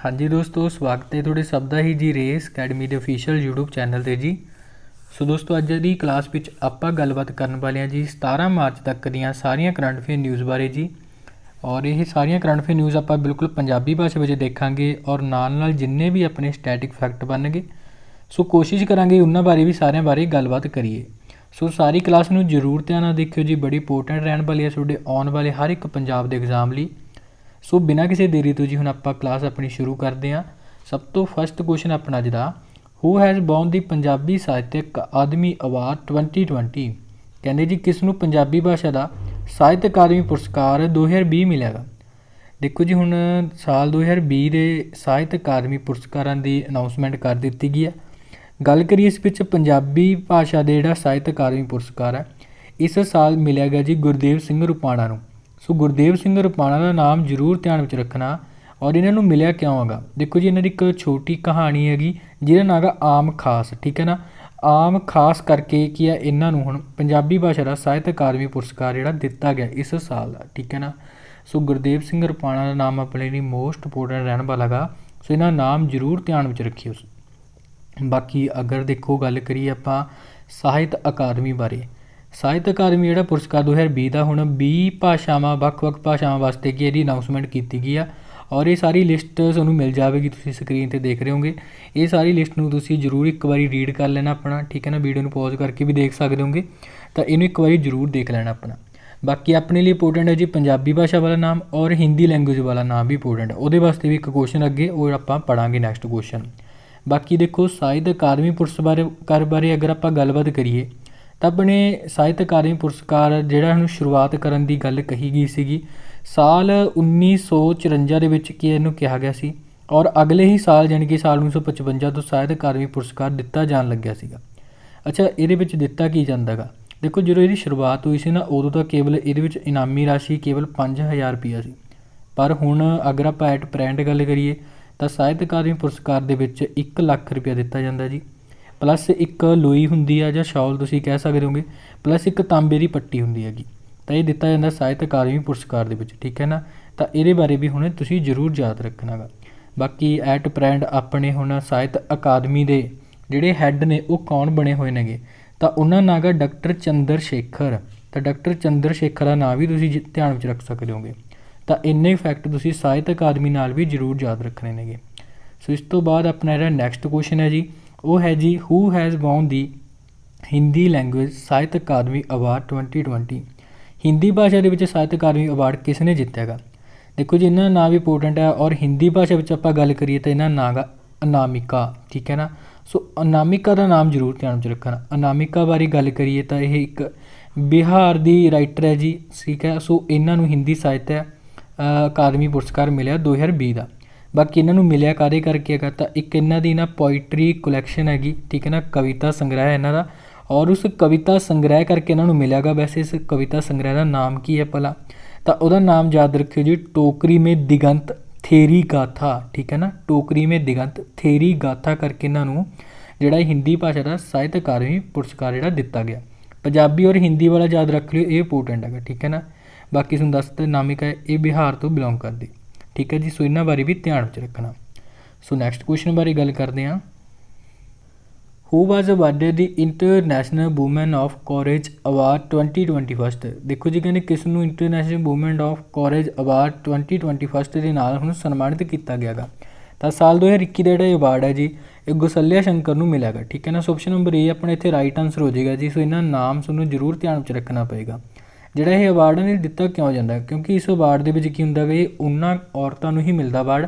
हाँ जी दोस्तों, स्वागत है थोड़े सब ਦਾ ही जी रेस अकैडमी ਦੇ ऑफिशियल यूट्यूब चैनल ਤੇ जी। सो दोस्तों ਅੱਜ ਦੀ ਕਲਾਸ ਵਿੱਚ ਆਪਾਂ ਗੱਲਬਾਤ ਕਰਨ ਵਾਲੇ ਹਾਂ ਜੀ 17 ਮਾਰਚ ਤੱਕ ਦੀਆਂ ਸਾਰੀਆਂ ਕਰੰਟ ਅਫੇਅਰ ਨਿਊਜ਼ ਬਾਰੇ ਜੀ। ਔਰ ਇਹ ਸਾਰੀਆਂ ਕਰੰਟ ਅਫੇਅਰ ਨਿਊਜ਼ ਆਪਾਂ ਬਿਲਕੁਲ ਪੰਜਾਬੀ ਭਾਸ਼ਾ ਵਿੱਚ ਦੇਖਾਂਗੇ ਔਰ ਨਾਲ ਜਿੰਨੇ ਵੀ ਆਪਣੇ ਸਟੈਟਿਕ ਫੈਕਟ ਬਣਨਗੇ ਸੋ ਕੋਸ਼ਿਸ਼ ਕਰਾਂਗੇ ਉਹਨਾਂ ਬਾਰੇ ਵੀ ਸਾਰਿਆਂ ਬਾਰੇ ਗੱਲਬਾਤ ਕਰੀਏ। ਸੋ ਸਾਰੀ ਕਲਾਸ ਨੂੰ ਜ਼ਰੂਰ ਧਿਆਨ ਨਾਲ ਦੇਖਿਓ ਜੀ, ਬੜੀ ਇੰਪੋਰਟੈਂਟ ਰਹਿਣ ਵਾਲੀ ਹੈ ਤੁਹਾਡੇ ਆਉਣ ਵਾਲੇ ਹਰ ਇੱਕ ਪੰਜਾਬ ਦੇ ਐਗਜ਼ਾਮ ਲਈ। सो बिना किसी देरी तो जी हुण आपां क्लास अपनी शुरू करते हैं। सब तो फस्ट क्वेश्चन अपना अज दा, हू हैज़ वॉन दी पंजाबी साहित्यक अकादमी अवार्ड 2020। कहते जी किस नूं पंजाबी भाषा का साहित्य अकादमी पुरस्कार 2020 मिलेगा। देखो जी हुण साल 2020 के साहित्य अकादमी पुरस्कारां की अनाउंसमेंट कर दी गई है। गल करिए इस विच पंजाबी भाषा के जिहड़ा साहित्य अकादमी पुरस्कार है इस साल मिलेगा जी गुरदेव सिंह रुपाणा नूं। सो गुरदेव सिंह रुपाणा का नाम जरूर ध्यान में रखना। और इन्हों मिलिया क्यों हैगा, देखो जी इन्होंने एक छोटी कहानी हैगी जिहदा नाम है आम खास। ठीक है ना, आम खास करके की है इन्हों हुण पंजाबी भाषा का साहित्य अकादमी पुरस्कार जिहड़ा दिता गया इस साल का। ठीक है ना, सो गुरदेव सिंह रुपाणा का नाम अपने लिए मोस्ट इंपोर्टेंट रहने वाला गा। सो इन्हों नाम जरूर ध्यान में रखियो। बाकी अगर देखो गल करिए आपां साहित्य अकादमी बारे, साहित्य अकादमी जिहड़ा पुरस्कार 2020 का हुण 20 भाषावां ਵੱਖ-ਵੱਖ भाषावां वास्ते की इहदी अनाउंसमेंट की गई है। और ये सारी लिस्ट तुहानूं मिल जाएगी, तुसीं स्क्रीन पर देख रहे होंगे। ये सारी लिस्ट नूं तुसीं जरूर एक बारी रीड कर लेना अपना। ठीक है ना, वीडियो नूं पॉज करके भी देख सकते होंगे, तो इन्हूं एक बारी जरूर देख लेना अपना। बाकी अपने लिए इंपोर्टेंट है जी पंजाबी भाषा वाला नाम और हिंदी लैंगुएज वाला नाम भी इंपोर्टेंट है। वो वास्ते भी एक क्वेश्चन अगे वो आपां पढ़ांगे नैक्सट क्वेश्चन। बाकी देखो साहित्य अकादमी पुरस्कार बारे अगर आपां गलबात करिए तो अपने साहित्य अकादमी पुरस्कार जिहड़ा हुण शुरुआत करन दी गल कही गई सी साल 1954 ਦੇ ਵਿੱਚ कि इहनूं कहा गया सी। और अगले ही साल यानी कि साल 1955 तो साहित्य अकादमी पुरस्कार दिता जान लग्या सीगा। अच्छा इहदे विच दिता की जांदा गा, देखो जो इहदी शुरुआत हुई सी ना उदों तो केवल इहदे विच इनामी राशि केवल 5000 रुपया सी। पर हुण अगर आपां एट प्रैजेंट गल करिए तो साहित्य अकादमी पुरस्कार दे विच 1 ਲੱਖ रुपया दिता जांदा जी। प्लस एक लोई हुंदी है जां शॉल तुसीं कह सकदे होगे, प्लस एक तांबे की पट्टी हुंदी हैगी। तो ये दिता जाता साहित्य अकादमी पुरस्कार दे विच। ठीक है ना, तो ये बारे भी हुण तुसीं जरूर याद रखना गा। बाकी एट प्रैजेंट अपने हुण साहित्य अकादमी दे जिहड़े हैड ने वो कौन बने हुए नेगे, तो उन्हां नाम गा डॉक्टर चंद्र शेखर। तो डॉक्टर चंद्र शेखर का नाम भी तुसीं ध्यान में रख सकते होगे। तो इन्ने फैक्ट तुसीं साहित्य अकादमी नाल भी जरूर याद रखने नेगे। सो इस तो बाद अपना जिहड़ा नैक्सट क्वेश्चन है जी वो है जी who has won the Hindi language Sahitya Akademi award 2020। Hindi भाषा के साहित्य अकादमी अवार्ड किसने जितैगा। देखो जी इन्हों नाम भी इंपोर्टेंट है। और हिंदी भाषा आप गल करिए तो इन्हों नाम है अनामिका। ठीक है ना, सो अनामिका का नाम जरूर ध्यान में रखना। अनामिका बारे गल करिए तो यह एक बिहार की राइटर है जी। ठीक है, सो इन्हों हिंदी साहित्य अकादमी पुरस्कार मिले 2020 का। बाकी इन्हों मिलिया काहदे करके हैगा, तो एक इन्हां दी ना पोइट्री कलैक्शन हैगी। ठीक है ना, कविता संग्रह है इन्हां दा। और उस कविता संग्रह करके इन्हों मिलेगा। वैसे इस कविता संग्रह का नाम की है भला, तो वह नाम याद रखियो जी टोकरी में दिगंत थेरी गाथा। ठीक है ना, टोकरी में दिगंत थेरी गाथा करके इन्हों जिहड़ा हिंदी भाषा का साहित्य अकादमी पुरस्कार जिहड़ा दिता गया। पंजाबी और हिंदी वाला याद रख लियो, ये इंपोर्टेंट है। ठीक है ना, बाकी तुहानूं दस दित्ता अनामिका ये बिहार तो बिलोंग करदी। ठीक है जी, सो इन्हां बारे भी ध्यान में रखना। सो नैक्सट क्वेश्चन बारे गल करते हैं। Who was awarded the international women of courage award 2021। देखो जी कहने किस नूं international women of courage award 2021 के नाल हुण सन्मानित किया गया गा। तो साल 2021 का जिहड़ा अवार्ड है जी ये गुसल्या शंकर नूं मिलेगा। ठीक है ना, सो ऑप्शन नंबर ए अपने इत्थे राइट आंसर हो जाएगा जी। सो इन्हां नाम तुहानूं जरूर ध्यान में रखना पेगा। जिहड़ा ये अवार्ड ने दिता क्यों जाता, क्योंकि इस अवार्ड के विच की हुंदा कि उन्हां औरतां नूं ही मिलदा अवार्ड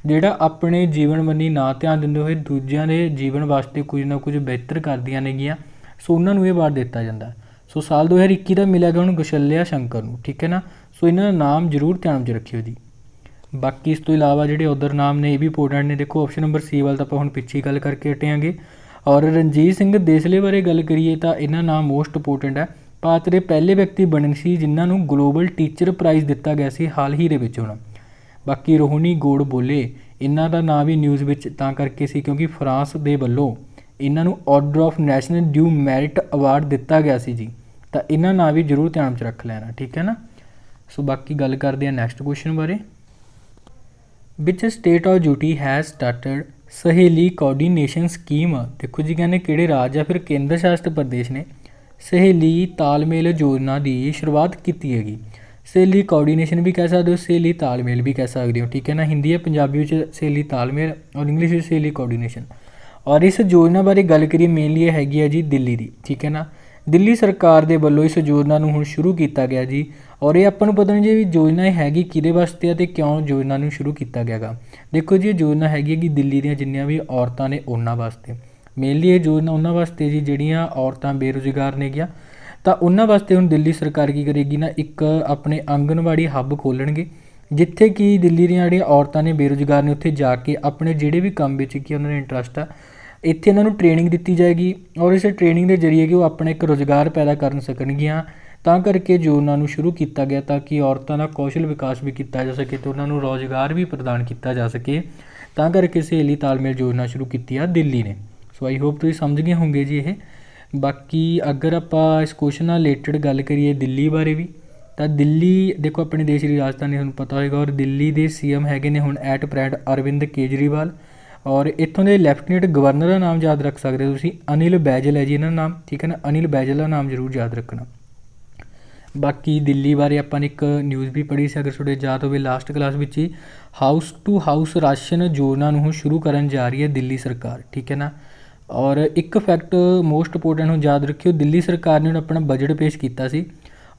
जिहड़ा अपने जीवन बन्नी ना ध्यान दिंदे होए दूजिआं दे जीवन वास्ते कुछ ना कुछ बेहतर करदियां नेगियां। सो उन्हां नूं ये अवार्ड दिता जाता। सो साल 2021 का मिलेगा हुण गुसल्या शंकर नूं। ठीक है ना, सो इन्हां नाम जरूर ध्यान में रखियो जी। बाकी इस तो इलावा जिहड़े उधर नाम ने ये भी इंपोर्टेंट ने। देखो ऑप्शन नंबर सी वाल तो आपां हुण पिछे गल करके हटिआंगे। और रणजीत सिंह देसले बारे गल करिए तो इन्हां नाम मोस्ट इंपोर्टेंट है। ਭਾਰਤ ਦੇ ਪਹਿਲੇ ਵਿਅਕਤੀ ਬਣੇ ਸੀ ਜਿਨ੍ਹਾਂ ਨੂੰ ਗਲੋਬਲ ਟੀਚਰ ਪ੍ਰਾਈਜ਼ ਦਿੱਤਾ ਗਿਆ ਸੀ ਹਾਲ ਹੀ ਦੇ ਵਿੱਚ ਹੁਣ। ਬਾਕੀ ਰੋਹਨੀ ਗੋੜ ਬੋਲੇ ਇਹਨਾਂ ਦਾ ਨਾਮ ਵੀ ਨਿਊਜ਼ ਵਿੱਚ ਤਾਂ ਕਰਕੇ ਸੀ ਕਿਉਂਕਿ ਫਰਾਂਸ ਦੇ ਵੱਲੋਂ ਇਹਨਾਂ ਨੂੰ order of national du merit award ਦਿੱਤਾ ਗਿਆ ਸੀ ਜੀ। ਤਾਂ ਇਹਨਾਂ ਨਾਮ ਵੀ ਜ਼ਰੂਰ ਧਿਆਨ 'ਚ ਰੱਖ ਲੈਣਾ। ਠੀਕ ਹੈ ਨਾ, ਸੋ ਬਾਕੀ ਗੱਲ ਕਰਦੇ ਹਾਂ ਨੈਕਸਟ ਕੁਐਸਚਨ ਬਾਰੇ। Which state of UT has started सहेली कोऑर्ਡੀਨੇਸ਼ਨ ਸਕੀਮ। देखो जी कहने किहड़े राज या फिर केंद्र शासित प्रदेश ने सहेली तालमेल योजना की शुरुआत की हैगी। सहेली कोऑर्ਡੀਨੇਸ਼ਨ भी कह सकते हो, सहेली तालमेल भी कह सकते हो, ठीक है ना। हिंदी है पंजाबी सहेली तालमेल और इंग्लिश में सहेली कोऑर्ਡੀਨੇਸ਼ਨ। और इस योजना बारे गल करिए मेनली ये हैगी है जी दिल्ली की, ठीक है ना। दिल्ली सरकार के वालों इस योजना नूं हुण शुरू किया गया जी। और ये आपां नूं पता नहीं जी योजना हैगी किहदे वास्ते ते क्यों योजना नूं शुरू किया गया गा। देखो जी योजना हैगी कि दिल्ली ਦੀਆਂ जिन्नियां भी औरतां ने उन्हां वास्ते मेनली ये योजना उन्हां वास्ते जी ਜਿਹੜੀਆਂ औरतां बेरोजगार ने गया ਤਾਂ ਉਹਨਾਂ ਵਾਸਤੇ ਹੁਣ ਦਿੱਲੀ ਸਰਕਾਰ ਕੀ ਕਰੇਗੀ ਨਾ ਇੱਕ ਆਪਣੇ ਆਂਗਨਵਾੜੀ ਹੱਬ ਖੋਲਣਗੇ ਜਿੱਥੇ ਕਿ ਦਿੱਲੀ ਦੀਆਂ ਜਿਹੜੀਆਂ ਔਰਤਾਂ ਨੇ ਬੇਰੁਜ਼ਗਾਰ ਨੇ ਉੱਥੇ ਜਾ ਕੇ ਆਪਣੇ ਜਿਹੜੇ ਵੀ ਕੰਮ ਵਿੱਚ ਕੀ ਉਹਨਾਂ ਦਾ ਇੰਟਰਸਟ ਆ ਇੱਥੇ ਇਹਨਾਂ ਨੂੰ ਟ੍ਰੇਨਿੰਗ ਦਿੱਤੀ ਜਾਏਗੀ ਔਰ ਇਸ ਟ੍ਰੇਨਿੰਗ ਦੇ ਜ਼ਰੀਏ ਕਿ ਉਹ ਆਪਣਾ ਇੱਕ ਰੁਜ਼ਗਾਰ ਪੈਦਾ ਕਰਨ ਸਕਣਗੀਆਂ। ਤਾਂ ਕਰਕੇ ਜੋ ਉਹਨਾਂ ਨੂੰ ਸ਼ੁਰੂ ਕੀਤਾ ਗਿਆ ਤਾਂ ਕਿ ਔਰਤਾਂ ਦਾ ਕੌਸ਼ਲ ਵਿਕਾਸ ਵੀ ਕੀਤਾ ਜਾ ਸਕੇ ਅਤੇ ਉਹਨਾਂ ਨੂੰ ਰੁਜ਼ਗਾਰ ਵੀ ਪ੍ਰਦਾਨ ਕੀਤਾ ਜਾ ਸਕੇ। ਤਾਂ ਕਰਕੇ ਸਹੇਲੀ ਤਾਲਮੇਲ ਯੋਜਨਾ ਸ਼ੁਰੂ ਕੀਤੀ ਆ ਦਿੱਲੀ ਨੇ। ਸੋ ਆਈ ਹੋਪ ਤੁਸੀਂ ਸਮਝ ਗਏ ਹੋਗੇ ਜੀ ਇਹ। ਬਾਕੀ ਅਗਰ ਆਪਾਂ ਇਸ ਕੁਐਸਚਨ ਨਾਲ ਰਿਲੇਟਡ ਗੱਲ ਕਰੀਏ ਦਿੱਲੀ ਬਾਰੇ ਵੀ ਤਾਂ ਦਿੱਲੀ ਦੇਖੋ ਆਪਣੇ ਦੇਸ਼ ਦੀ ਰਾਜਧਾਨੀ ਤੁਹਾਨੂੰ ਪਤਾ ਹੋਏਗਾ ਔਰ ਦਿੱਲੀ ਦੇ ਸੀਐਮ ਹੈਗੇ ਨੇ ਹੁਣ ਐਟ ਪ੍ਰੈਜ਼ੈਂਟ ਅਰਵਿੰਦ ਕੇਜਰੀਵਾਲ। ਔਰ ਇੱਥੋਂ ਦੇ ਲੈਫਟੀਨੈਂਟ ਗਵਰਨਰ ਦਾ ਨਾਮ ਯਾਦ ਰੱਖ ਸਕਦੇ ਹੋ ਤੁਸੀਂ, ਅਨਿਲ ਬੈਜਲ ਹੈ ਜੀ ਇਹਨਾਂ ਦਾ ਨਾਮ, ਠੀਕ ਹੈ ਨਾ। ਅਨਿਲ ਬੈਜਲ ਦਾ ਨਾਮ ਜ਼ਰੂਰ ਯਾਦ ਰੱਖਣਾ। ਬਾਕੀ ਦਿੱਲੀ ਬਾਰੇ ਆਪਾਂ ਨੇ ਇੱਕ ਨਿਊਜ਼ ਵੀ ਪੜ੍ਹੀ ਸੀ ਅਗਰ ਤੁਹਾਡੇ ਯਾਦ ਹੋਵੇ ਲਾਸਟ ਕਲਾਸ ਵਿੱਚ ਹੀ, ਹਾਊਸ ਟੂ ਹਾਊਸ ਰਾਸ਼ਨ ਯੋਜਨਾ ਨੂੰ ਸ਼ੁਰੂ ਕਰਨ ਜਾ ਰਹੀ ਹੈ ਦਿੱਲੀ ਸਰਕਾਰ, ਠੀਕ ਹੈ ਨਾ। ਔਰ ਇੱਕ ਫੈਕਟ ਮੋਸਟ ਇੰਪੋਰਟੈਂਟ ਹੁਣ ਯਾਦ ਰੱਖਿਓ, ਦਿੱਲੀ ਸਰਕਾਰ ਨੇ ਹੁਣ ਆਪਣਾ ਬਜਟ ਪੇਸ਼ ਕੀਤਾ ਸੀ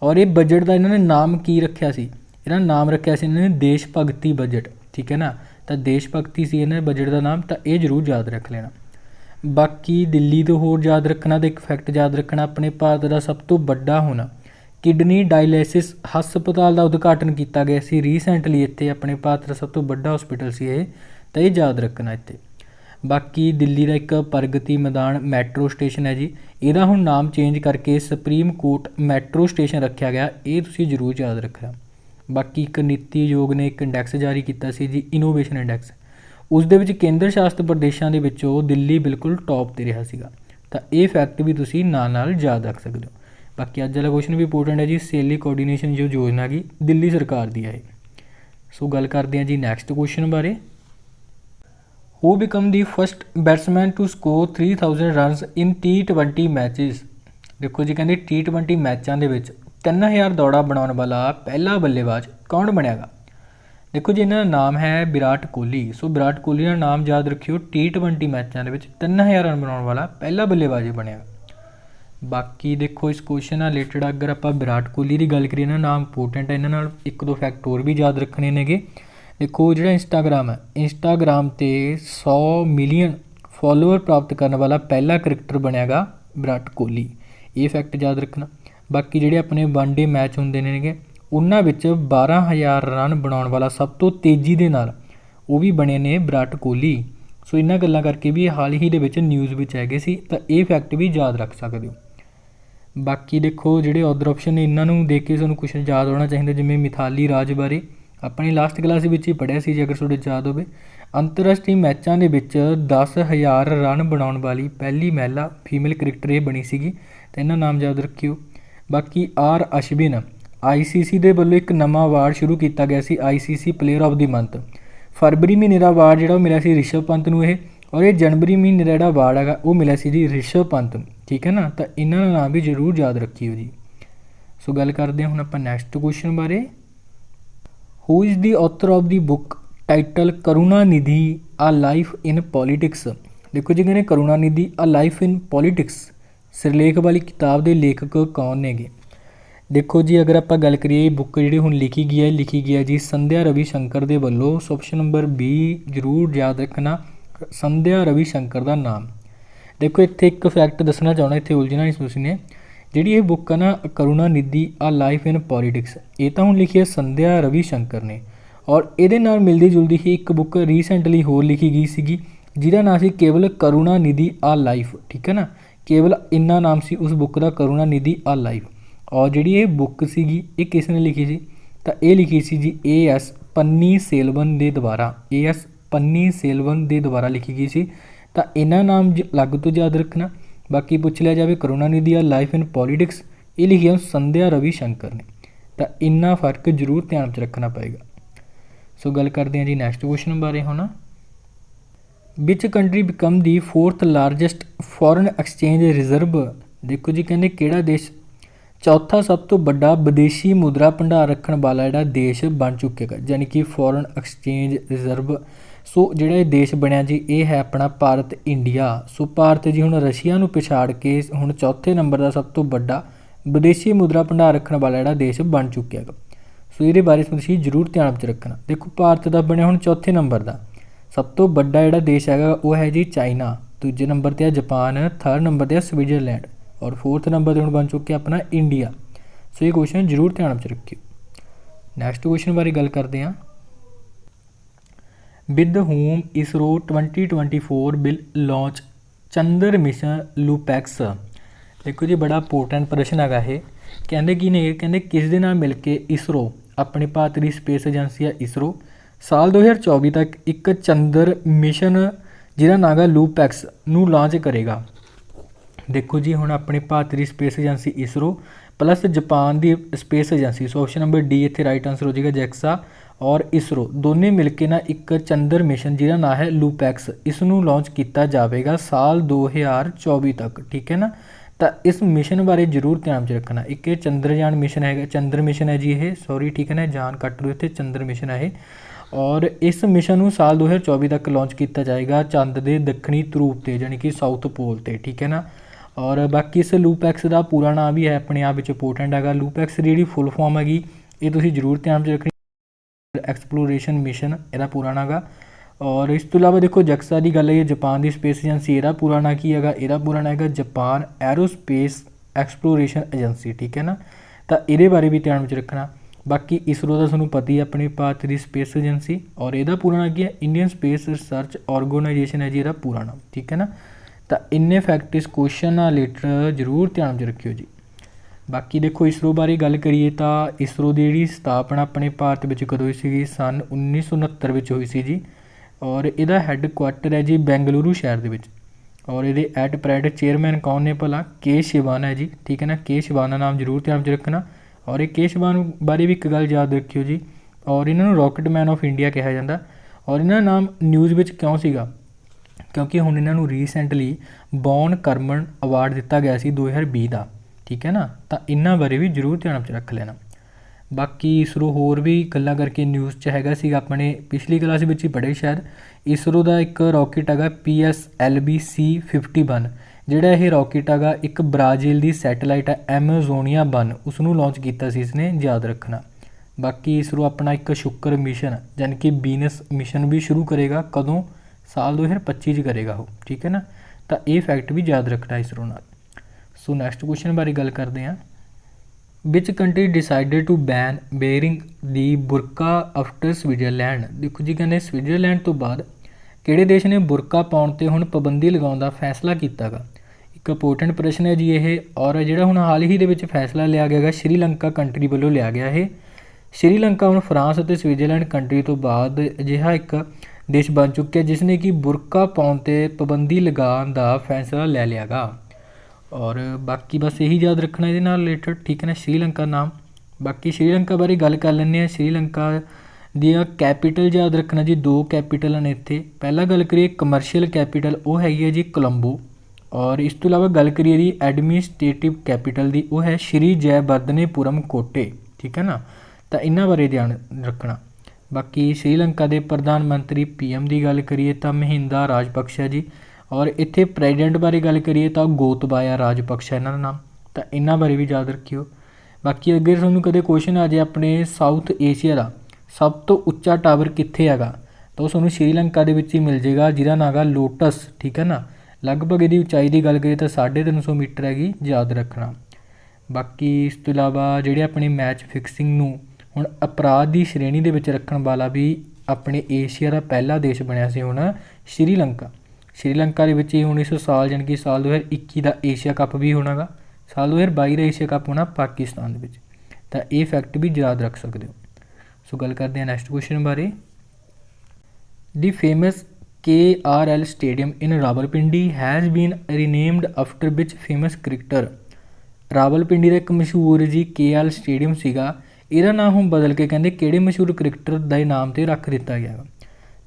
ਔਰ ਇਹ ਬਜਟ ਦਾ ਇਹਨਾਂ ਨੇ ਨਾਮ ਕੀ ਰੱਖਿਆ ਸੀ, ਇਹਨਾਂ ਨਾਮ ਰੱਖਿਆ ਸੀ ਇਹਨਾਂ ਨੇ ਦੇਸ਼ ਭਗਤੀ ਬਜਟ, ਠੀਕ ਹੈ ਨਾ। ਤਾਂ ਦੇਸ਼ ਭਗਤੀ ਸੀ ਇਹਨਾਂ ਬਜਟ ਦਾ ਨਾਮ, ਤਾਂ ਇਹ ਜ਼ਰੂਰ ਯਾਦ ਰੱਖ ਲੈਣਾ। ਬਾਕੀ ਦਿੱਲੀ ਤੋਂ ਹੋਰ ਯਾਦ ਰੱਖਣਾ ਤਾਂ ਇੱਕ ਫੈਕਟ ਯਾਦ ਰੱਖਣਾ, ਆਪਣੇ ਭਾਰਤ ਦਾ ਸਭ ਤੋਂ ਵੱਡਾ ਹੋਣਾ ਕਿਡਨੀ ਡਾਇਲਿਸਿਸ ਹਸਪਤਾਲ ਦਾ ਉਦਘਾਟਨ ਕੀਤਾ ਗਿਆ ਸੀ ਰੀਸੈਂਟਲੀ ਇੱਥੇ, ਆਪਣੇ ਭਾਰਤ ਦਾ ਸਭ ਤੋਂ ਵੱਡਾ ਹਸਪੀਟਲ ਸੀ ਇਹ, ਤਾਂ ਇਹ ਯਾਦ ਰੱਖਣਾ ਇੱਥੇ। ਬਾਕੀ ਦਿੱਲੀ ਦਾ ਇੱਕ ਪ੍ਰਗਤੀ ਮੈਦਾਨ ਮੈਟਰੋ ਸਟੇਸ਼ਨ ਹੈ ਜੀ, ਇਹਦਾ ਹੁਣ ਨਾਮ ਚੇਂਜ ਕਰਕੇ ਸੁਪਰੀਮ ਕੋਰਟ ਮੈਟਰੋ ਸਟੇਸ਼ਨ ਰੱਖਿਆ ਗਿਆ, ਇਹ ਤੁਸੀਂ ਜ਼ਰੂਰ ਯਾਦ ਰੱਖਣਾ। ਬਾਕੀ ਇੱਕ ਨੀਤੀ ਆਯੋਗ ਨੇ ਇੱਕ ਇੰਡੈਕਸ ਜਾਰੀ ਕੀਤਾ ਸੀ ਜੀ ਇਨੋਵੇਸ਼ਨ ਇੰਡੈਕਸ, ਉਸ ਦੇ ਵਿੱਚ ਕੇਂਦਰ ਸ਼ਾਸਿਤ ਪ੍ਰਦੇਸ਼ਾਂ ਦੇ ਵਿੱਚੋਂ ਦਿੱਲੀ ਬਿਲਕੁਲ ਟੌਪ 'ਤੇ ਰਿਹਾ ਸੀਗਾ, ਤਾਂ ਇਹ ਫੈਕਟ ਵੀ ਤੁਸੀਂ ਨਾਲ ਯਾਦ ਰੱਖ ਸਕਦੇ ਹੋ। ਬਾਕੀ ਅੱਜ ਵਾਲਾ ਕੁਐਸਚਨ ਵੀ ਇੰਪੋਰਟੈਂਟ ਹੈ ਜੀ, ਸਹੇਲੀ ਕੋਆਰਡੀਨੇਸ਼ਨ ਜੋ ਯੋਜਨਾ ਗੀ ਦਿੱਲੀ ਸਰਕਾਰ ਦੀ ਹੈ। ਸੋ ਗੱਲ ਕਰਦੇ ਹਾਂ ਜੀ ਨੈਕਸਟ ਕੁਐਸਚਨ ਬਾਰੇ। Who become the first batsman to score 3000 runs in T20 matches. ਦੇਖੋ ਜੀ ਕਹਿੰਦੇ T20 ਮੈਚਾਂ ਦੇ ਵਿੱਚ 3000 ਦੌੜਾ ਬਣਾਉਣ ਵਾਲਾ ਪਹਿਲਾ ਬੱਲੇਬਾਜ਼ ਕੌਣ ਬਣਿਆਗਾ। ਦੇਖੋ ਜੀ ਇਹਨਾਂ ਦਾ ਨਾਮ ਹੈ ਵਿਰਾਟ ਕੋਹਲੀ। ਸੋ ਵਿਰਾਟ ਕੋਹਲੀ ਦਾ ਨਾਮ ਯਾਦ ਰੱਖਿਓ, T20 ਮੈਚਾਂ ਦੇ ਵਿੱਚ 3000 ਰਨ ਬਣਾਉਣ ਵਾਲਾ ਪਹਿਲਾ ਬੱਲੇਬਾਜ਼ ਬਣਿਆ। ਬਾਕੀ ਦੇਖੋ ਇਸ ਕੁਐਸਚਨ ਨਾਲ ਰਿਲੇਟਡ ਅਗਰ ਆਪਾਂ ਵਿਰਾਟ ਕੋਹਲੀ ਦੀ ਗੱਲ ਕਰੀਏ ਨਾ, ਨਾਮ ਇੰਪੋਰਟੈਂਟ ਹੈ, ਇਹਨਾਂ ਨਾਲ ਇੱਕ ਦੋ ਫੈਕਟ ਹੋਰ ਵੀ ਯਾਦ ਰੱਖਣੇ ਨੇਗੇ। ਦੇਖੋ ਜਿਹੜਾ ਇੰਸਟਾਗ੍ਰਾਮ ਹੈ, ਇੰਸਟਾਗ੍ਰਾਮ 'ਤੇ 100 ਮਿਲੀਅਨ ਫੋਲੋਅਰ ਪ੍ਰਾਪਤ ਕਰਨ ਵਾਲਾ ਪਹਿਲਾ ਕ੍ਰਿਕਟਰ ਬਣਿਆਗਾ ਵਿਰਾਟ ਕੋਹਲੀ, ਇਹ ਫੈਕਟ ਯਾਦ ਰੱਖਣਾ। ਬਾਕੀ ਜਿਹੜੇ ਆਪਣੇ ਵਨ ਡੇ ਮੈਚ ਹੁੰਦੇ ਨੇਗੇ ਉਹਨਾਂ ਵਿੱਚ 12000 ਰਨ ਬਣਾਉਣ ਵਾਲਾ ਸਭ ਤੋਂ ਤੇਜ਼ੀ ਦੇ ਨਾਲ ਉਹ ਵੀ ਬਣੇ ਨੇ ਵਿਰਾਟ ਕੋਹਲੀ। ਸੋ ਇਹਨਾਂ ਗੱਲਾਂ ਕਰਕੇ ਵੀ ਹਾਲ ਹੀ ਦੇ ਵਿੱਚ ਨਿਊਜ਼ ਵਿੱਚ ਹੈਗੇ ਸੀ, ਤਾਂ ਇਹ ਫੈਕਟ ਵੀ ਯਾਦ ਰੱਖ ਸਕਦੇ ਹੋ। ਬਾਕੀ ਦੇਖੋ ਜਿਹੜੇ ਅਦਰ ਆਪਸ਼ਨ ਨੇ ਇਹਨਾਂ ਨੂੰ ਦੇਖ ਕੇ ਤੁਹਾਨੂੰ ਕੁਛ ਯਾਦ ਹੋਣਾ ਚਾਹੀਦਾ, ਜਿਵੇਂ ਮਿਥਾਲੀ ਰਾਜ ਬਾਰੇ ਆਪਣੀ ਲਾਸਟ ਕਲਾਸ ਵਿੱਚ ਹੀ ਪੜ੍ਹਿਆ ਸੀ, ਜੇ ਅਗਰ ਤੁਹਾਡੇ ਯਾਦ ਹੋਵੇ। ਅੰਤਰਰਾਸ਼ਟਰੀ ਮੈਚਾਂ ਦੇ ਵਿੱਚ 10000 ਰਨ ਬਣਾਉਣ ਵਾਲੀ ਪਹਿਲੀ ਮਹਿਲਾ ਫੀਮੇਲ ਕ੍ਰਿਕਟਰ ਇਹ ਬਣੀ ਸੀਗੀ, ਤਾਂ ਇਹਨਾਂ ਨਾਮ ਯਾਦ ਰੱਖਿਓ। ਬਾਕੀ ਆਰ ਅਸ਼ਵਿਨ, ICC ਦੇ ਵੱਲੋਂ ਇੱਕ ਨਵਾਂ ਅਵਾਰਡ ਸ਼ੁਰੂ ਕੀਤਾ ਗਿਆ ਸੀ ICC player of the month. ਫਰਵਰੀ ਮਹੀਨੇ ਦਾ ਅਵਾਰਡ ਜਿਹੜਾ ਉਹ ਮਿਲਿਆ ਸੀ ਰਿਸ਼ਵ ਪੰਤ ਨੂੰ ਇਹ, ਔਰ ਇਹ ਜਨਵਰੀ ਮਹੀਨੇ ਦਾ ਜਿਹੜਾ ਅਵਾਰਡ ਹੈਗਾ ਉਹ ਮਿਲਿਆ ਸੀ ਜੀ ਰਿਸ਼ਵ ਪੰਤ ਨੂੰ, ਠੀਕ ਹੈ ਨਾ। ਤਾਂ ਇਹਨਾਂ ਦਾ ਨਾਮ ਵੀ ਜ਼ਰੂਰ ਯਾਦ ਰੱਖਿਓ ਜੀ। ਸੋ ਗੱਲ ਕਰਦੇ ਹਾਂ ਹੁਣ ਆਪਾਂ ਨੈਕਸਟ ਕੁਐਸਚਨ ਬਾਰੇ। Who is the author of the book title Karunanidhi ਆ ਲਾਈਫ ਇਨ ਪੋਲੀਟਿਕਸ। ਦੇਖੋ ਜੀ ਕਹਿੰਦੇ ਕਰੁਣਾਨਿਧੀ ਆ ਲਾਈਫ ਇਨ ਪੋਲੀਟਿਕਸ ਸਿਰਲੇਖ ਵਾਲੀ ਕਿਤਾਬ ਦੇ ਲੇਖਕ ਕੌਣ ਨੇਗੇ। ਦੇਖੋ ਜੀ ਅਗਰ ਆਪਾਂ ਗੱਲ ਕਰੀਏ ਬੁੱਕ ਜਿਹੜੀ ਹੁਣ ਲਿਖੀ ਗਈ ਹੈ ਜੀ ਸੰਧਿਆ ਰਵੀ ਸ਼ੰਕਰ ਦੇ ਵੱਲੋਂ। ਸੋ ਆਪਸ਼ਨ ਨੰਬਰ B ਜ਼ਰੂਰ ਯਾਦ ਰੱਖਣਾ, ਸੰਧਿਆ ਰਵੀ ਸ਼ੰਕਰ ਦਾ ਨਾਮ। ਦੇਖੋ ਇੱਥੇ ਇੱਕ ਫੈਕਟ ਦੱਸਣਾ ਚਾਹੁੰਦਾ, ਇੱਥੇ ਉਲਝਣਾ ਨਹੀਂ ਤੁਸੀਂ ਨੇ। ਜਿਹੜੀ ਇਹ ਬੁੱਕ ਆ ਨਾ ਕਰੁਣਾਨਿਧੀ ਆ ਲਾਈਫ ਇਨ ਪੋਲੀਟਿਕਸ, ਇਹ ਤਾਂ ਹੁਣ ਲਿਖੀ ਹੈ ਸੰਧਿਆ ਰਵੀ ਸ਼ੰਕਰ ਨੇ, ਔਰ ਇਹਦੇ ਨਾਲ ਮਿਲਦੀ ਜੁਲਦੀ ਹੀ ਇੱਕ ਬੁੱਕ ਰੀਸੈਂਟਲੀ ਹੋਰ ਲਿਖੀ ਗਈ ਸੀਗੀ ਜਿਹਦਾ ਨਾਮ ਸੀ ਕੇਵਲ ਕਰੁਣਾਨਿਧੀ ਆ ਲਾਈਫ, ਠੀਕ ਹੈ ਨਾ। ਕੇਵਲ ਇੰਨਾ ਨਾਮ ਸੀ ਉਸ ਬੁੱਕ ਦਾ, ਕਰੁਣਾਨਿਧੀ ਆ ਲਾਈਫ। ਔਰ ਜਿਹੜੀ ਇਹ ਬੁੱਕ ਸੀਗੀ ਇਹ ਕਿਸ ਨੇ ਲਿਖੀ ਸੀ, ਤਾਂ ਇਹ ਲਿਖੀ ਸੀ ਜੀ AS ਪੰਨੀਸੇਲਵਨ ਦੇ ਦੁਆਰਾ, AS ਪੰਨੀਸੇਲਵਨ ਦੇ ਦੁਆਰਾ ਲਿਖੀ ਗਈ ਸੀ। ਤਾਂ ਇਹਨਾਂ ਨਾਮ ਅਲੱਗ ਤੋਂ ਯਾਦ ਰੱਖਣਾ। ਬਾਕੀ ਪੁੱਛ ਲਿਆ ਜਾਵੇ ਕਰੁਣਾਨਿਧੀ ਆ ਲਾਈਫ ਇਨ ਪੋਲੀਟਿਕਸ, ਇਹ ਲਿਖਿਆ ਸੰਧਿਆ ਰਵੀ ਸ਼ੰਕਰ ਨੇ, ਤਾਂ ਇੰਨਾ ਫਰਕ ਜ਼ਰੂਰ ਧਿਆਨ 'ਚ ਰੱਖਣਾ ਪਏਗਾ। सो गल करते हैं जी नैक्सट क्वेश्चन बारे हुण। Which country become the 4th largest foreign exchange reserve. देखो जी कहते किहड़ा देश चौथा सब तो बड़ा विदेशी मुद्रा भंडार रखने वाला जिहड़ा देश बन चुकेगा, यानी कि फॉरन एक्सचेंज रिजर्व। सो जिहड़ा ये देश बनया जी ये है अपना भारत इंडिया। सो भारत जी हुण रशिया नूं पछाड़ के हुण चौथे नंबर का सब तो बड़ा विदेशी मुद्रा भंडार रखने वाला जिहड़ा देश बन चुकेगा। सो ये बारे तुसीं जरूर ध्यान में रखना। देखो भारत का बनया हुण चौथे नंबर का, सब तो बड़ा जिहड़ा देश है वो है जी चाइना, दूजे नंबर पर है जापान, थर्ड नंबर पर है स्विट्जरलैंड और 4th नंबर पर हुण बन चुके अपना इंडिया। सो ये क्वेश्चन जरूर ध्यान में रखियो। नैक्सट क्वेश्चन बारे गल करते हैं। With whom ISRO 2024 will launch Chandra mission LUPEX. देखो जी बड़ा इंपोर्टेंट प्रश्न है ये। कहते कि नहीं, कहते किस दे नाल मिल के इसरो अपनी भारतीय स्पेस एजेंसी है इसरो साल 2024 तक एक चंद्र मिशन जिहदा नाम है लूपैक्स नूं लॉन्च करेगा। देखो जी हुण अपनी भारतीय space agency ISRO plus Japan की space agency, so option number D इत्थे राइट आंसर हो जाएगा। जैक्सा और इसरो दोनों मिलके ना एक चंद्र मिशन जिहदा नाम है लूपैक्स इसनूं लॉन्च किया जाएगा साल 2024 तक, ठीक है ना। तो इस मिशन बारे जरूर ध्यान में रखना। एक चंद्रयान मिशन है, चंद्र मिशन है जी ये, सॉरी ठीक है ना, जान कट लो इत्थे, चंद्र मिशन है। और इस मिशन नूं साल 2024 तक लॉन्च किया जाएगा चंद के दक्षिणी ध्रुव से, यानी कि साउथ पोल से, ठीक है ना। और बाकी इस लूपैक्स का पूरा नाम भी है अपने आप में इंपोर्टेंट है। लूपैक्स की जी फुल फॉर्म हैगी ये तुसीं जरूर ध्यान में रखनी, एक्सप्लोरेशन मिशन ਇਹਦਾ पूरा नाम है। और इस तो इलावा देखो जक्सा की गल है, जापान की स्पेस एजेंसी ਇਹਦਾ पूरा नाम की है, ਇਹਦਾ पूरा नाम है जापान एरोस्पेस एक्सप्लोरेशन एजेंसी, ठीक है ना। तो ये बारे भी ध्यान में रखना। बाकी इसरो का तुहानूं पता ही अपनी भारत की स्पेस एजेंसी, और ਇਹਦਾ पूरा नाम की है इंडियन स्पेस रिसर्च ऑर्गेनाइजेशन है जी ਇਹਦਾ पूरा नाम, ठीक है ना। तो इन्ने फैक्ट इस क्वेश्चन रिलेटेड जरूर ध्यान में रखियो जी। बाकी देखो इसरो बारे गल करिए तो इसरो की जी स्थापना अपने भारत में कदों हुई सी, सन 1969 में हुई सी जी। और यदा हैडकुआटर है जी बेंगलुरु शहर के, और ये एट प्रेजेंट चेयरमैन कौन ने भला, के शिवान है जी, ठीक है ना। के शिवान नाम जरूर ध्यान में रखना। और ये के शिवान बारे भी एक गल याद रखियो जी। और इन्होंने रॉकेट मैन ऑफ इंडिया कहा जाता। और इन्होंने नाम न्यूज़ में क्यों सीगा, क्योंकि हुण इन्होंने रीसेंटली बॉन कर्मन अवार्ड दिता गया सी 2020 का, ठीक है ना। तो इन्हों बारे भी जरूर ध्यान में रख लेना। बाकी इसरो होर भी गल्लां करके न्यूज़ च हैगा सीगा, अपने पिछली क्लास में ही पढ़े शायद। इसरो का एक रॉकेट है PSLV C51, जिहड़ा यह रॉकेट है एक ब्राजील की सैटेलाइट है एमेजोनिया 1, उसनूं लॉन्च किया सी इसने, याद रखना। बाकी इसरो अपना एक शुक्र मिशन यानी कि वीनस मिशन भी शुरू करेगा, कदों साल 2025 करेगा वो, ठीक है ना। तो ये फैक्ट भी याद रखना इसरो नाल। सो नैक्सट क्वेश्चन बारे गल करते हैं। Which country decided to ban wearing the burqa after Switzerland. देखो जी कहते स्विट्जरलैंड तो बाद किहड़े देश ने बुरका पाउण ते हुण पाबंदी लगाउण दा फैसला कीता गा। एक इंपोर्टेंट प्रश्न है जी ये। और जिहड़ा हुण हाल ही दे विच फैसला लिया गया श्रीलंका कंट्री वालों लिया गया है। श्रीलंका हुण फ्रांस और स्विट्जरलैंड कंट्री तो बाद अजिहा एक देश बन चुका जिसने कि बुरका पाउण ते पाबंदी लगाउण दा फैसला ले लिया गा। और बाकी बस यही याद रखना ये रिलेटेड, ठीक है ना, श्रीलंका नाम। बाकी श्रीलंका बारे गल कर लें। श्रीलंका दियाँ कैपीटल याद रखना जी, 2 कैपीटल ने इत्थे। पहला गल करिए कमर्शियल कैपीटल वो है जी कोलंबो। और इस तो इलावा गल करिए जी एडमिनिस्ट्रेटिव कैपीटल की वो है श्री जयवर्धनेपुरम कोटे, ठीक है ना। तो इन्हां बारे ध्यान रखना। बाकी श्रीलंका के प्रधानमंत्री PM की गल करिए तो महिंदा राजपक्षे जी। और इत्थे प्रेजिडेंट बारे गल करिए तो गोतबाया राजपक्षे इन्हां दा नाम। तो इन्हां बारे भी याद रखियो। बाकी अगर तुहानूं कदे क्वेश्चन आ जाए अपने साउथ एशिया का सब तो उच्चा टावर कित्थे हैगा, तो तुहानूं श्रीलंका दे विच ही मिल जाएगा, जिहदा नाम है लोटस, ठीक है ना। लगभग इसकी उचाई की गल करिए तो 350 मीटर हैगी, याद रखना। बाकी इस तो इलावा जिहड़े अपने मैच फिक्सिंग नूं हुण अपराध की श्रेणी दे विच रखण वाला भी अपने एशिया का पहला देश बनिया सी हुण श्रीलंका। श्रीलंका के विच हुण इस साल यानी कि साल 2021 का एशिया कप भी होना गा, साल 2022 का एशिया कप होना पाकिस्तान दे विच। तो ये फैक्ट भी याद रख सकते हो। सो गल करते हैं नैक्सट क्वेश्चन बारे। The famous KRL stadium in Rawalpindi has been renamed after which famous cricketer. Rawalpindi का एक मशहूर जी KRL स्टेडियम सीगा, ਇਹਦਾ ਨਾਮ ਹੁਣ ਬਦਲ ਕੇ ਕਹਿੰਦੇ ਕਿਹੜੇ ਮਸ਼ਹੂਰ ਕ੍ਰਿਕਟਰ ਦੇ ਨਾਮ 'ਤੇ ਰੱਖ ਦਿੱਤਾ ਗਿਆ ਗਾ।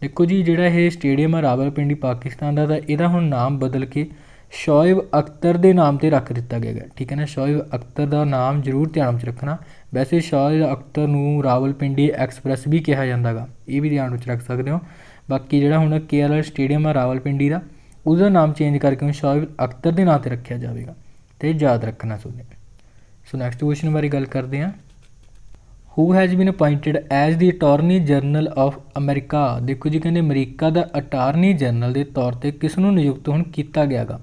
ਦੇਖੋ ਜੀ ਜਿਹੜਾ ਇਹ ਸਟੇਡੀਅਮ ਆ ਰਾਵਲਪਿੰਡੀ ਪਾਕਿਸਤਾਨ ਦਾ, ਤਾਂ ਇਹਦਾ ਹੁਣ ਨਾਮ ਬਦਲ ਕੇ ਸ਼ੋਇਬ ਅਖਤਰ ਦੇ ਨਾਮ 'ਤੇ ਰੱਖ ਦਿੱਤਾ ਗਿਆ ਗਾ। ਠੀਕ ਹੈ ਨਾ, ਸ਼ੋਇਬ ਅਖਤਰ ਦਾ ਨਾਮ ਜ਼ਰੂਰ ਧਿਆਨ ਵਿੱਚ ਰੱਖਣਾ। ਵੈਸੇ ਸ਼ੋਇਬ ਅਖਤਰ ਨੂੰ ਰਾਵਲਪਿੰਡੀ ਐਕਸਪ੍ਰੈਸ ਵੀ ਕਿਹਾ ਜਾਂਦਾ ਗਾ, ਇਹ ਵੀ ਧਿਆਨ ਵਿੱਚ ਰੱਖ ਸਕਦੇ ਹੋ। ਬਾਕੀ ਜਿਹੜਾ ਹੁਣ KR ਸਟੇਡੀਅਮ ਆ ਰਾਵਲਪਿੰਡੀ ਦਾ, ਉਹਦਾ ਨਾਮ ਚੇਂਜ ਕਰਕੇ ਹੁਣ ਸ਼ੋਇਬ ਅਖਤਰ ਦੇ ਨਾਂ 'ਤੇ ਰੱਖਿਆ ਜਾਵੇਗਾ, ਅਤੇ ਯਾਦ ਰੱਖਣਾ ਤੁਹਾਨੇ। ਸੋ ਨੈਕਸਟ ਕੁਐਸਚਨ ਬਾਰੇ ਗੱਲ ਕਰਦੇ ਹਾਂ। Who has been appointed as the attorney general of America. ਦੇਖੋ ਜੀ ਕਹਿੰਦੇ ਅਮਰੀਕਾ ਦਾ ਅਟਾਰਨੀ ਜਨਰਲ ਦੇ ਤੌਰ 'ਤੇ ਕਿਸ ਨੂੰ ਨਿਯੁਕਤ ਹੁਣ ਕੀਤਾ ਗਿਆ ਗਾ।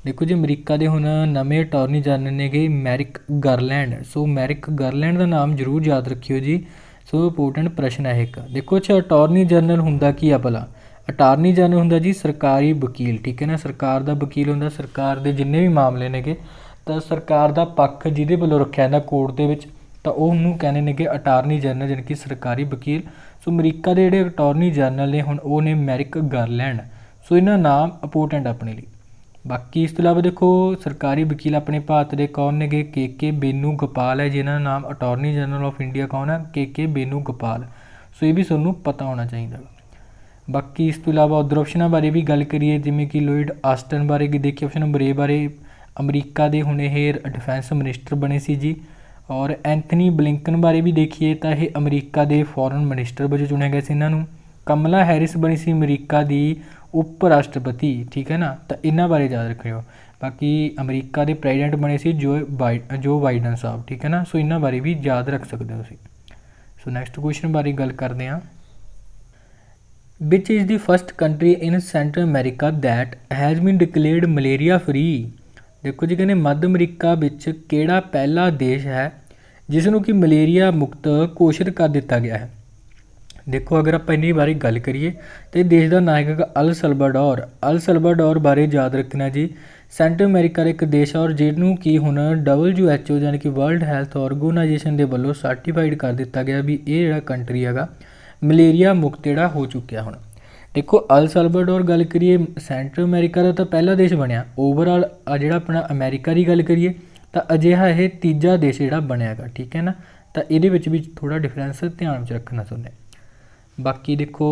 ਦੇਖੋ ਜੀ ਅਮਰੀਕਾ ਦੇ ਹੁਣ ਨਵੇਂ ਅਟਾਰਨੀ ਜਨਰਲ ਨੇਗੇ ਮੈਰਿਕ ਗਾਰਲੈਂਡ। ਸੋ ਮੈਰਿਕ ਗਾਰਲੈਂਡ ਦਾ ਨਾਮ ਜ਼ਰੂਰ ਯਾਦ ਰੱਖਿਓ ਜੀ। ਸੋ ਇੰਪੋਰਟੈਂਟ ਪ੍ਰਸ਼ਨ ਹੈ ਇੱਕ। ਦੇਖੋ ਅੱਛਾ ਅਟਾਰਨੀ ਜਨਰਲ ਹੁੰਦਾ ਕੀ ਆ ਭਲਾ। ਅਟਾਰਨੀ ਜਨਰਲ ਹੁੰਦਾ ਜੀ ਸਰਕਾਰੀ ਵਕੀਲ। ਠੀਕ ਹੈ ਨਾ, ਸਰਕਾਰ ਦਾ ਵਕੀਲ ਹੁੰਦਾ। ਸਰਕਾਰ ਦੇ ਜਿੰਨੇ ਵੀ ਮਾਮਲੇ ਨੇਗੇ ਤਾਂ ਸਰਕਾਰ ਦਾ ਪੱਖ ਜਿਹਦੇ ਵੱਲੋਂ ਰੱਖਿਆ ਜਾਂਦਾ ਕੋਰਟ ਦੇ ਵਿੱਚ, ਤਾਂ ਉਹਨੂੰ ਕਹਿੰਦੇ ਨੇਗੇ ਅਟਾਰਨੀ ਜਨਰਲ, ਜਾਣੀ ਕਿ ਸਰਕਾਰੀ ਵਕੀਲ। ਸੋ ਅਮਰੀਕਾ ਦੇ ਜਿਹੜੇ ਅਟਾਰਨੀ ਜਨਰਲ ਨੇ ਹੁਣ ਉਹ ਨੇ ਮੈਰਿਕ ਗਾਰਲੈਂਡ। ਸੋ ਇਹਨਾਂ ਨਾਮ ਇੰਪੋਰਟੈਂਟ ਆਪਣੇ ਲਈ। ਬਾਕੀ ਇਸ ਤੋਂ ਇਲਾਵਾ ਦੇਖੋ ਸਰਕਾਰੀ ਵਕੀਲ ਆਪਣੇ ਭਾਰਤ ਦੇ ਕੌਣ ਨੇਗੇ, KK ਬੇਨੂਗੋਪਾਲ ਹੈ ਜਿਹਨਾਂ ਦਾ ਨਾਮ। ਅਟਾਰਨੀ ਜਨਰਲ ਆਫ ਇੰਡੀਆ ਕੌਣ ਹੈ, KK ਬੇਨੂਗੋਪਾਲ। ਸੋ ਇਹ ਵੀ ਤੁਹਾਨੂੰ ਪਤਾ ਹੋਣਾ ਚਾਹੀਦਾ। ਬਾਕੀ ਇਸ ਤੋਂ ਇਲਾਵਾ ਉਧਰ ਆਪਸ਼ਨਾਂ ਬਾਰੇ ਵੀ ਗੱਲ ਕਰੀਏ, ਜਿਵੇਂ ਕਿ ਲੋਇਡ ਆਸਟਨ ਬਾਰੇ ਦੇਖੀਏ, ਆਪਸ਼ਨ ਨੰਬਰ A ਬਾਰੇ ਅਮਰੀਕਾ ਦੇ ਹੁਣ ਇਹ ਡਿਫੈਂਸ ਮਿਨਿਸਟਰ ਬਣੇ ਸੀ ਜੀ। ਔਰ ਐਂਥਨੀ ਬਲਿੰਕਨ ਬਾਰੇ ਵੀ ਦੇਖੀਏ ਤਾਂ ਇਹ ਅਮਰੀਕਾ ਦੇ ਫੋਰਨ ਮਿਨਿਸਟਰ ਵਜੋਂ ਚੁਣਿਆ ਗਿਆ ਸੀ ਇਹਨਾਂ ਨੂੰ। ਕਮਲਾ ਹੈਰਿਸ ਬਣੀ ਸੀ ਅਮਰੀਕਾ ਦੀ ਉਪ ਰਾਸ਼ਟਰਪਤੀ। ਠੀਕ ਹੈ ਨਾ, ਤਾਂ ਇਹਨਾਂ ਬਾਰੇ ਯਾਦ ਰੱਖਿਓ। ਬਾਕੀ ਅਮਰੀਕਾ ਦੇ ਪ੍ਰੈਜ਼ੀਡੈਂਟ ਬਣੇ ਸੀ ਜੋ ਬਾਈਡਨ ਸਾਹਿਬ। ਠੀਕ ਹੈ ਨਾ, ਸੋ ਇਹਨਾਂ ਬਾਰੇ ਵੀ ਯਾਦ ਰੱਖ ਸਕਦੇ ਹੋ ਤੁਸੀਂ। ਸੋ ਨੈਕਸਟ ਕੁਐਸਚਨ ਬਾਰੇ ਗੱਲ ਕਰਦੇ ਹਾਂ। Which is the first country in Central America that has been declared malaria free. ਦੇਖੋ ਜੀ ਕਹਿੰਦੇ ਮੱਧ ਅਮਰੀਕਾ ਵਿੱਚ ਕਿਹੜਾ ਪਹਿਲਾ ਦੇਸ਼ ਹੈ ਜਿਸ ਨੂੰ ਕਿ ਮਲੇਰੀਆ ਮੁਕਤ ਘੋਸ਼ਿਤ ਕਰ ਦਿੱਤਾ ਗਿਆ ਹੈ। ਦੇਖੋ ਅਗਰ ਆਪਾਂ ਇੰਨੀ ਬਾਰੇ ਗੱਲ ਕਰੀਏ ਤਾਂ ਦੇਸ਼ ਦਾ ਨਾਂ ਹੈਗਾ ਅਲ ਸਲਵਾਡੋਰ। ਅਲ ਸਲਵਾਡੋਰ ਬਾਰੇ ਯਾਦ ਰੱਖਣਾ ਜੀ, ਸੈਂਟਰਲ ਅਮਰੀਕਾ ਦਾ ਇੱਕ ਦੇਸ਼ ਆ ਔਰ ਜਿਹਨੂੰ ਕਿ ਹੁਣ WHO ਯਾਨੀ ਕਿ ਵਰਲਡ ਹੈਲਥ ਆਰਗੇਨਾਈਜੇਸ਼ਨ ਦੇ ਵੱਲੋਂ ਸਰਟੀਫਾਈਡ ਕਰ ਦਿੱਤਾ ਗਿਆ ਵੀ ਇਹ ਜਿਹੜਾ ਕੰਟਰੀ ਹੈਗਾ ਮਲੇਰੀਆ ਮੁਕਤ ਜਿਹੜਾ ਹੋ ਚੁੱਕਿਆ ਹੁਣ। ਦੇਖੋ ਅਲ ਸਲਵਾਡੋਰ ਗੱਲ ਕਰੀਏ ਸੈਂਟਰਲ ਅਮਰੀਕਾ ਦਾ ਤਾਂ ਪਹਿਲਾ ਦੇਸ਼ ਬਣਿਆ। ਓਵਰਆਲ ਜਿਹੜਾ ਆਪਣਾ ਅਮਰੀਕਾ ਦੀ ਗੱਲ ਕਰੀਏ ਤਾਂ ਅਜਿਹਾ ਇਹ ਤੀਜਾ ਦੇਸ਼ ਜਿਹੜਾ ਬਣਿਆ ਹੈਗਾ। ਠੀਕ ਹੈ ਨਾ, ਤਾਂ ਇਹਦੇ ਵਿੱਚ ਵੀ ਥੋੜ੍ਹਾ ਡਿਫਰੈਂਸ ਧਿਆਨ ਵਿੱਚ ਰੱਖਣਾ ਚਾਹੁੰਦੇ। ਬਾਕੀ ਦੇਖੋ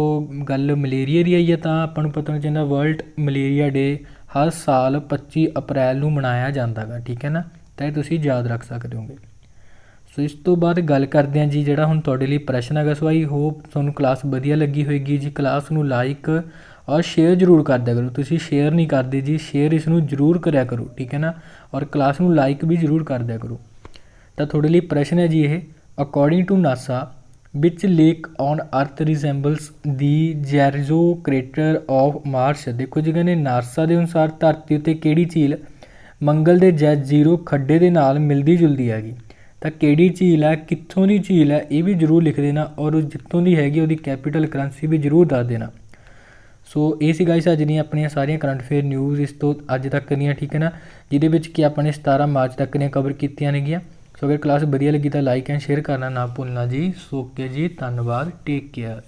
ਗੱਲ ਮਲੇਰੀਆ ਦੀ ਆਈ ਹੈ ਤਾਂ ਆਪਾਂ ਨੂੰ ਪਤਾ ਹੋਣਾ ਚਾਹੀਦਾ ਵਰਲਡ ਮਲੇਰੀਆ ਡੇ ਹਰ ਸਾਲ 25 ਅਪ੍ਰੈਲ ਨੂੰ ਮਨਾਇਆ ਜਾਂਦਾ ਗਾ। ਠੀਕ ਹੈ ਨਾ, ਤਾਂ ਇਹ ਤੁਸੀਂ ਯਾਦ ਰੱਖ ਸਕਦੇ ਹੋਗੇ। ਸੋ ਇਸ ਤੋਂ ਬਾਅਦ ਗੱਲ ਕਰਦੇ ਹਾਂ ਜੀ ਜਿਹੜਾ ਹੁਣ ਤੁਹਾਡੇ ਲਈ ਪ੍ਰਸ਼ਨ ਹੈਗਾ। ਸੋ ਆਈ ਹੋਪ ਤੁਹਾਨੂੰ ਕਲਾਸ ਵਧੀਆ ਲੱਗੀ ਹੋਏਗੀ ਜੀ। ਕਲਾਸ ਨੂੰ ਲਾਈਕ ਔਰ ਸ਼ੇਅਰ ਜ਼ਰੂਰ ਕਰ ਦਿਆ ਕਰੋ। ਤੁਸੀਂ ਸ਼ੇਅਰ ਨਹੀਂ ਕਰਦੇ ਜੀ, ਸ਼ੇਅਰ ਇਸ ਨੂੰ ਜ਼ਰੂਰ ਕਰਿਆ ਕਰੋ। ਠੀਕ ਹੈ ਨਾ, ਔਰ ਕਲਾਸ ਨੂੰ ਲਾਈਕ ਵੀ ਜ਼ਰੂਰ ਕਰ ਦਿਆ ਕਰੋ। ਤਾਂ ਤੁਹਾਡੇ ਲਈ ਪ੍ਰਸ਼ਨ ਹੈ ਜੀ ਇਹ, ਅਕੋਰਡਿੰਗ ਟੂ ਨਾਸਾ ਵਿਚ lake on earth resembles the ਜੈਰਜੋ ਕ੍ਰੇਟਰ of Mars. ਦੇਖੋ ਜੀ ਕਹਿੰਦੇ ਨਾਸਾ ਦੇ ਅਨੁਸਾਰ ਧਰਤੀ ਉੱਤੇ ਕਿਹੜੀ ਝੀਲ ਮੰਗਲ ਦੇ ਜੈਜ਼ੀਰੋ ਖੱਡੇ ਦੇ ਨਾਲ ਮਿਲਦੀ ਜੁਲਦੀ ਹੈਗੀ। ਤਾਂ ਕਿਹੜੀ ਝੀਲ ਹੈ, ਕਿੱਥੋਂ ਦੀ ਝੀਲ ਹੈ, ਇਹ ਵੀ ਜ਼ਰੂਰ ਲਿਖ ਦੇਣਾ ਔਰ ਜਿੱਥੋਂ ਦੀ ਹੈਗੀ ਉਹਦੀ ਕੈਪੀਟਲ ਕਰੰਸੀ ਵੀ ਜ਼ਰੂਰ ਦੱਸ ਦੇਣਾ। ਸੋ ਇਹ ਸੀ ਗਾਇਸ ਅੱਜ ਦੀਆਂ ਆਪਣੀਆਂ ਸਾਰੀਆਂ ਕਰੰਟ ਅਫੇਅਰ ਨਿਊਜ਼ ਇਸ ਤੋਂ ਅੱਜ ਤੱਕ ਦੀਆਂ। ਠੀਕ ਹੈ ਨਾ, ਜਿਹਦੇ ਵਿੱਚ ਕਿ ਆਪਾਂ ਨੇ 17 ਮਾਰਚ ਤੱਕ ਦੀਆਂ ਕਵਰ ਕੀਤੀਆਂ ਨੇਗੀਆਂ। ਸੋ ਅਗਰ ਕਲਾਸ ਵਧੀਆ ਲੱਗੀ ਤਾਂ ਲਾਈਕ ਐਂਡ ਸ਼ੇਅਰ ਕਰਨਾ ਨਾ ਭੁੱਲਣਾ ਜੀ। ਸੋ ਓਕੇ ਜੀ, ਧੰਨਵਾਦ, ਟੇਕ ਕੇਅਰ।